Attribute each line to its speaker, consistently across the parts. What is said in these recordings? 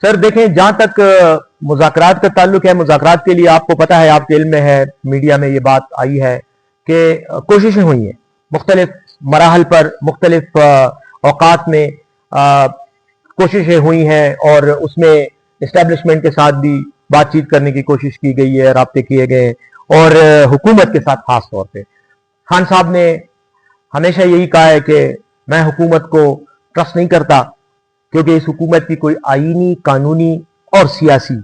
Speaker 1: سر دیکھیں، جہاں تک مذاکرات کا تعلق ہے، مذاکرات کے لیے آپ کو پتا ہے، آپ کے علم میں ہے، میڈیا میں یہ بات آئی ہے کہ کوششیں ہوئی ہیں مختلف مراحل پر، مختلف اوقات میں کوششیں ہوئی ہیں، اور اس میں اسٹیبلشمنٹ کے ساتھ بھی بات چیت کرنے کی کوشش کی گئی ہے، رابطے کیے گئے ہیں، اور حکومت کے ساتھ خاص طور پہ خان صاحب نے ہمیشہ یہی کہا ہے کہ میں حکومت کو ٹرسٹ نہیں کرتا، کیونکہ اس حکومت کی کوئی آئینی، قانونی اور سیاسی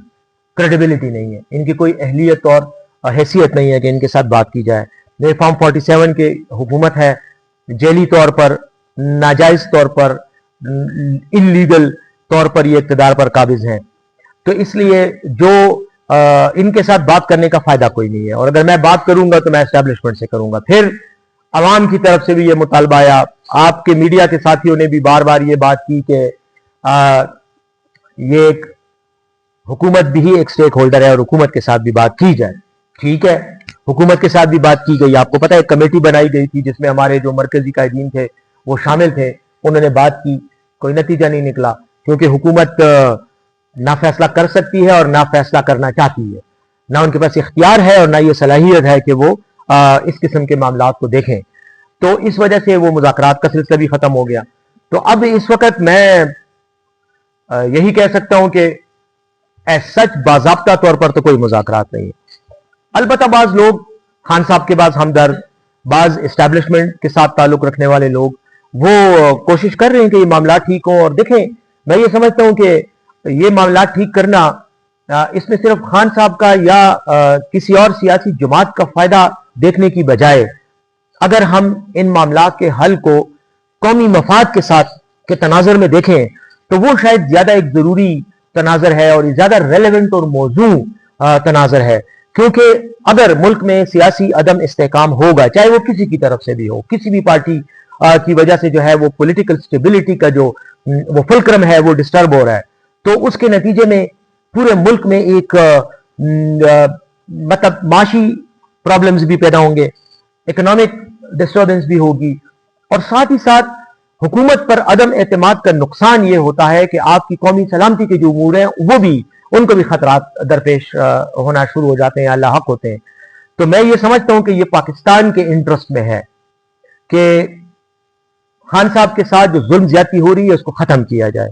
Speaker 1: کریڈیبلٹی نہیں ہے، ان کی کوئی اہلیت اور حیثیت نہیں ہے کہ ان کے ساتھ بات کی جائے۔ یہ فارم 47 کی حکومت ہے، جیلی طور پر، ناجائز طور پر، انلیگل طور پر یہ اقتدار پر قابض ہیں، تو اس لیے جو ان کے ساتھ بات کرنے کا فائدہ کوئی نہیں ہے، اور اگر میں بات کروں گا تو میں اسٹیبلشمنٹ سے کروں گا۔ پھر عوام کی طرف سے بھی یہ مطالبہ آیا، آپ کے میڈیا کے ساتھیوں نے بھی بار بار یہ بات کی کہ یہ ایک حکومت بھی ایک سٹیک ہولڈر ہے اور حکومت کے ساتھ بھی بات کی جائے۔ ٹھیک ہے، حکومت کے ساتھ بھی بات کی گئی، آپ کو پتہ ہے ایک کمیٹی بنائی گئی تھی جس میں ہمارے جو مرکزی قائدین تھے وہ شامل تھے، انہوں نے بات کی، کوئی نتیجہ نہیں نکلا، کیونکہ حکومت نہ فیصلہ کر سکتی ہے اور نہ فیصلہ کرنا چاہتی ہے، نہ ان کے پاس اختیار ہے اور نہ یہ صلاحیت ہے کہ وہ اس قسم کے معاملات کو دیکھیں، تو اس وجہ سے وہ مذاکرات کا سلسلہ بھی ختم ہو گیا۔ تو اب اس وقت میں یہی کہہ سکتا ہوں کہ سچ باضابطہ طور پر تو کوئی مذاکرات نہیں ہے۔ البتہ بعض لوگ، خان صاحب کے بعض ہمدرد، بعض اسٹیبلشمنٹ کے ساتھ تعلق رکھنے والے لوگ، وہ کوشش کر رہے ہیں کہ یہ معاملات ٹھیک ہوں، اور دیکھیں میں یہ سمجھتا ہوں کہ یہ معاملات ٹھیک کرنا اس میں صرف خان صاحب کا یا کسی اور سیاسی جماعت کا فائدہ دیکھنے کی بجائے، اگر ہم ان معاملات کے حل کو قومی مفاد کے ساتھ کے تناظر میں دیکھیں تو وہ شاید زیادہ ایک ضروری تناظر ہے اور زیادہ ریلیونٹ اور موزوں تناظر ہے، کیونکہ اگر ملک میں سیاسی عدم استحکام ہوگا، چاہے وہ کسی کی طرف سے بھی ہو، کسی بھی پارٹی کی وجہ سے جو ہے وہ پولیٹیکل سٹیبلٹی کا جو وہ فلکرم ہے وہ ڈسٹرب ہو رہا ہے، تو اس کے نتیجے میں پورے ملک میں ایک مطلب معاشی پرابلمز بھی پیدا ہوں گے، اکنامک ڈسٹربنس بھی ہوگی، اور ساتھ ہی ساتھ حکومت پر عدم اعتماد کا نقصان یہ ہوتا ہے کہ آپ کی قومی سلامتی کے جو امور ہیں وہ بھی، ان کو بھی خطرات درپیش ہونا شروع ہو جاتے ہیں یا لاحق ہوتے ہیں۔ تو میں یہ سمجھتا ہوں کہ یہ پاکستان کے انٹرسٹ میں ہے کہ خان صاحب کے ساتھ جو ظلم زیادتی ہو رہی ہے اس کو ختم کیا جائے۔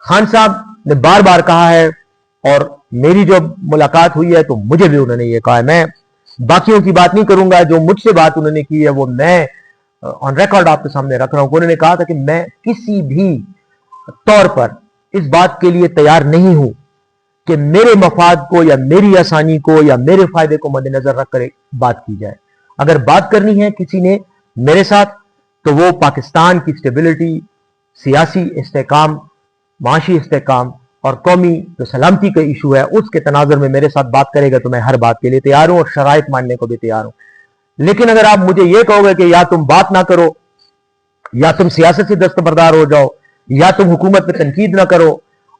Speaker 1: خان صاحب نے بار بار کہا ہے، اور میری جو ملاقات ہوئی ہے تو مجھے بھی انہوں نے یہ کہا ہے، میں باقیوں کی بات نہیں کروں گا، جو مجھ سے بات انہوں نے کی ہے وہ میں آن ریکارڈ آپ کے سامنے رکھ رہا ہوں۔ انہوں نے کہا تھا کہ میں کسی بھی طور پر اس بات کے لیے تیار نہیں ہوں کہ میرے مفاد کو یا میری آسانی کو یا میرے فائدے کو مد نظر رکھ کر بات کی جائے۔ اگر بات کرنی ہے کسی نے میرے ساتھ تو وہ پاکستان کی سٹیبلٹی، سیاسی استحکام، معاشی استحکام اور قومی جو سلامتی کا ایشو ہے اس کے تناظر میں میرے ساتھ بات کرے گا تو میں ہر بات کے لیے تیار ہوں اور شرائط ماننے کو بھی تیار ہوں۔ لیکن اگر آپ مجھے یہ کہو گے کہ یا تم بات نہ کرو، یا تم سیاست سے دستبردار ہو جاؤ، یا تم حکومت پہ تنقید نہ کرو،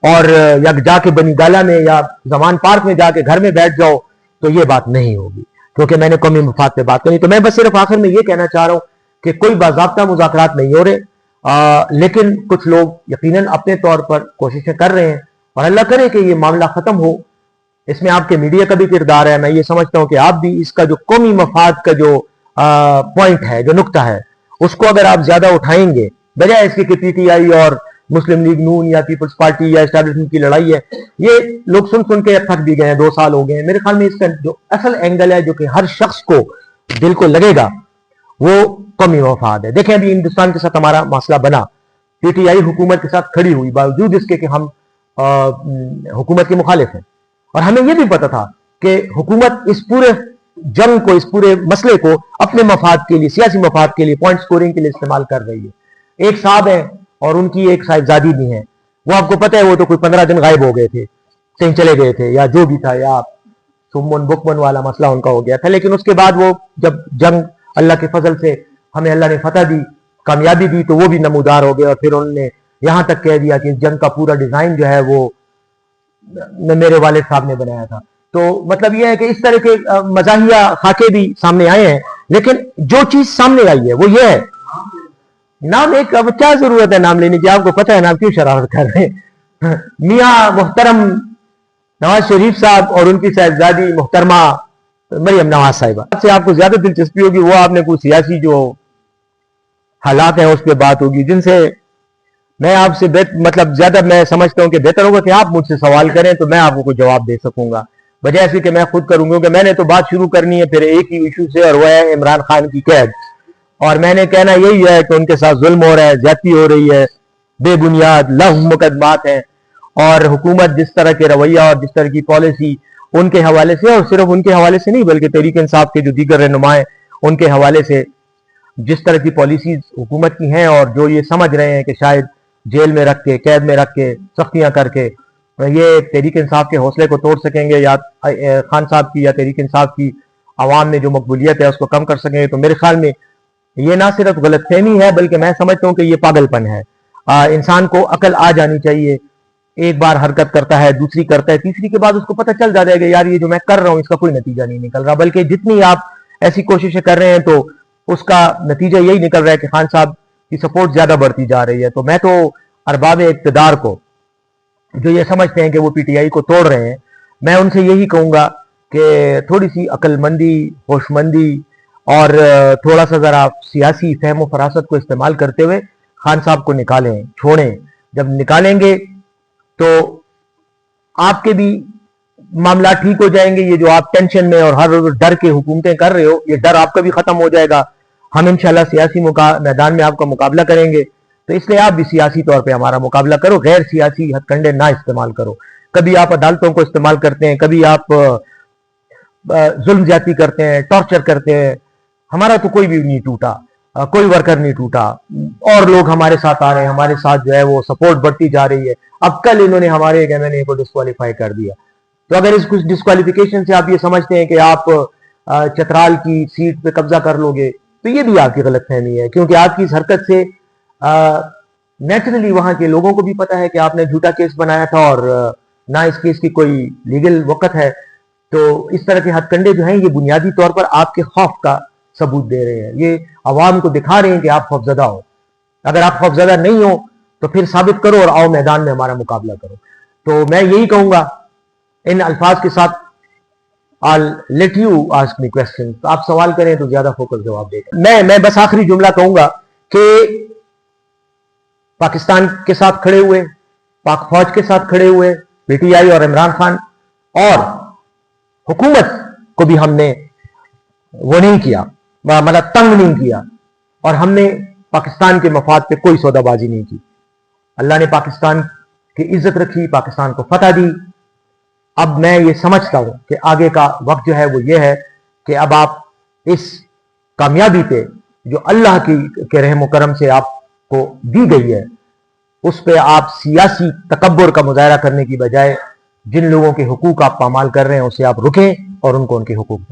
Speaker 1: اور یا جا کے بنی گالہ میں یا زمان پارک میں جا کے گھر میں بیٹھ جاؤ، تو یہ بات نہیں ہوگی، کیونکہ میں نے قومی مفاد پہ بات کرنی۔ تو میں بس صرف آخر میں یہ کہنا چاہ رہا ہوں کہ کوئی باضابطہ مذاکرات نہیں ہو رہے، لیکن کچھ لوگ یقیناً اپنے طور پر کوششیں کر رہے ہیں، اور اللہ کرے کہ یہ معاملہ ختم ہو۔ اس میں آپ کے میڈیا کا بھی کردار ہے، میں یہ سمجھتا ہوں کہ آپ بھی اس کا جو قومی مفاد کا جو پوائنٹ ہے، جو نقطہ ہے، اس کو اگر آپ زیادہ اٹھائیں گے، بجائے اس کی کہ پی ٹی آئی اور مسلم لیگ نون یا پیپلز پارٹی یا اسٹیبلشمنٹ کی لڑائی ہے، یہ لوگ سن سن کے تھک بھی گئے ہیں، 2 سال ہو گئے ہیں۔ میرے خیال میں اس کا جو اصل اینگل ہے جو کہ ہر شخص کو دل کو لگے گا وہ قومی مفاد ہے۔ دیکھیں ابھی ہندوستان کے ساتھ ہمارا مسئلہ بنا، پی ٹی آئی حکومت کے ساتھ کھڑی ہوئی باوجود اس کے کہ ہم حکومت کے مخالف ہیں، اور ہمیں یہ بھی پتا تھا کہ حکومت اس پورے جنگ کو، اس پورے مسئلے کو اپنے مفاد کے لیے، سیاسی مفاد کے لیے، پوائنٹ سکورنگ کے لیے استعمال کر رہی ہے۔ ایک صاحب ہیں اور ان کی ایک صاحبزادی بھی ہیں، وہ آپ کو پتہ ہے وہ تو کوئی 15 دن غائب ہو گئے تھے، کہیں چلے گئے تھے یا جو بھی تھا، یا سمن بکمن والا مسئلہ ان کا ہو گیا تھا، لیکن اس کے بعد وہ جب جنگ اللہ کے فضل سے ہمیں اللہ نے فتح دی، کامیابی دی، تو وہ بھی نمودار ہو گئے، اور پھر انہوں نے یہاں تک کہہ دیا کہ جنگ کا پورا ڈیزائن جو ہے وہ میرے والد صاحب نے بنایا تھا۔ تو مطلب یہ ہے کہ اس طرح کے مزاحیہ خاکے بھی سامنے آئے ہیں، لیکن جو چیز سامنے آئی ہے وہ یہ ہے، نام ایک، اب کیا ضرورت ہے نام لینے کی، آپ کو پتہ ہے نام کیوں شرارت کر رہے ہیں، میاں محترم نواز شریف صاحب اور ان کی صاحبزادی محترمہ مریم نواز صاحبہ سے آپ کو زیادہ دلچسپی ہوگی، وہ آپ نے کوئی سیاسی جو حالات ہیں اس پہ بات ہوگی، جن سے میں آپ سے مطلب زیادہ میں سمجھتا ہوں کہ بہتر ہوگا کہ آپ مجھ سے سوال کریں تو میں آپ کو کوئی جواب دے سکوں گا، بجائے سے کہ میں خود کروں گا، کہ میں نے تو بات شروع کرنی ہے پھر ایک ہی ایشو سے، اور وہ ہے عمران خان کی قید، اور میں نے کہنا یہی ہے کہ ان کے ساتھ ظلم ہو رہا ہے، زیادتی ہو رہی ہے، بے بنیاد لغو مقدمات ہیں، اور حکومت جس طرح کے رویہ اور جس طرح کی پالیسی ان کے حوالے سے، اور صرف ان کے حوالے سے نہیں بلکہ تحریک انصاف کے جو دیگر رہنما ہیں ان کے حوالے سے جس طرح کی پالیسیز حکومت کی ہیں، اور جو یہ سمجھ رہے ہیں کہ شاید جیل میں رکھ کے، قید میں رکھ کے، سختیاں کر کے یہ تحریک انصاف کے حوصلے کو توڑ سکیں گے، یا خان صاحب کی یا تحریک انصاف کی عوام میں جو مقبولیت ہے اس کو کم کر سکیں گے، تو میرے خیال میں یہ نہ صرف غلط فہمی ہے بلکہ میں سمجھتا ہوں کہ یہ پاگل پن ہے۔ انسان کو عقل آ جانی چاہیے، ایک بار حرکت کرتا ہے، دوسری کرتا ہے، تیسری کے بعد اس کو پتہ چل جاتا ہے کہ یار یہ جو میں کر رہا ہوں اس کا کوئی نتیجہ نہیں نکل رہا، بلکہ جتنی آپ ایسی کوششیں کر رہے ہیں تو اس کا نتیجہ یہی نکل رہا ہے کہ خان صاحب کی سپورٹ زیادہ بڑھتی جا رہی ہے۔ تو میں تو ارباب اقتدار کو جو یہ سمجھتے ہیں کہ وہ پی ٹی آئی کو توڑ رہے ہیں، میں ان سے یہی کہوں گا کہ تھوڑی سی عقل مندی، ہوش مندی اور تھوڑا سا ذرا سیاسی فہم و فراست کو استعمال کرتے ہوئے خان صاحب کو نکالیں، چھوڑیں۔ جب نکالیں گے تو آپ کے بھی معاملات ٹھیک ہو جائیں گے، یہ جو آپ ٹینشن میں اور ہر روز ڈر کے حکومتیں کر رہے ہو، یہ ڈر آپ کا بھی ختم ہو جائے گا، ہم انشاءاللہ سیاسی میدان میں آپ کا مقابلہ کریں گے، تو اس لیے آپ بھی سیاسی طور پہ ہمارا مقابلہ کرو، غیر سیاسی ہتھ کنڈے نہ استعمال کرو۔ کبھی آپ عدالتوں کو استعمال کرتے ہیں، کبھی آپ ظلم زیادتی کرتے ہیں، ٹارچر کرتے ہیں، ہمارا تو کوئی بھی نہیں ٹوٹا، کوئی ورکر نہیں ٹوٹا، اور لوگ ہمارے ساتھ آ رہے ہیں، ہمارے ساتھ جو ہے وہ سپورٹ بڑھتی جا رہی ہے۔ اب کل انہوں نے ہمارے ایک ایم این اے کو ڈسکوالیفائی کر دیا، تو اگر اس کچھ ڈسکوالیفیکیشن سے آپ یہ سمجھتے ہیں کہ آپ چترال کی سیٹ پہ قبضہ کر لو گے تو یہ بھی آپ کی غلط فہمی ہے، کیونکہ آپ کی اس حرکت سے نیچرلی وہاں کے لوگوں کو بھی پتا ہے کہ آپ نے جھوٹا کیس بنایا تھا اور نہ اس کیس کی کوئی لیگل وقت ہے، تو اس طرح کے ہتھ کنڈے جو ہیں یہ بنیادی طور پر آپ کے خوف کا ثبوت دے رہے ہیں، یہ عوام کو دکھا رہے ہیں کہ آپ خوفزدہ ہو۔ اگر آپ خوفزدہ نہیں ہو تو پھر ثابت کرو اور آؤ میدان میں ہمارا مقابلہ کرو۔ تو میں یہی کہوں گا ان الفاظ کے ساتھ، I'll let you ask me questions، آپ سوال کریں تو زیادہ فوکس جواب دے گا۔ میں بس آخری جملہ کہوں گا کہ پاکستان کے ساتھ کھڑے ہوئے، پاک فوج کے ساتھ کھڑے ہوئے، پی ٹی آئی اور عمران خان اور حکومت کو بھی ہم نے وہ نہیں کیا، مطلب تنگ نہیں کیا، اور ہم نے پاکستان کے مفاد پہ کوئی سودا بازی نہیں کی۔ اللہ نے پاکستان کی عزت رکھی، پاکستان کو فتح دی۔ اب میں یہ سمجھتا ہوں کہ آگے کا وقت جو ہے وہ یہ ہے کہ اب آپ اس کامیابی پہ جو اللہ کے رحم و کرم سے آپ کو دی گئی ہے اس پہ آپ سیاسی تکبر کا مظاہرہ کرنے کی بجائے جن لوگوں کے حقوق آپ پامال کر رہے ہیں اسے آپ رکیں اور ان کو ان کے حقوق دیں۔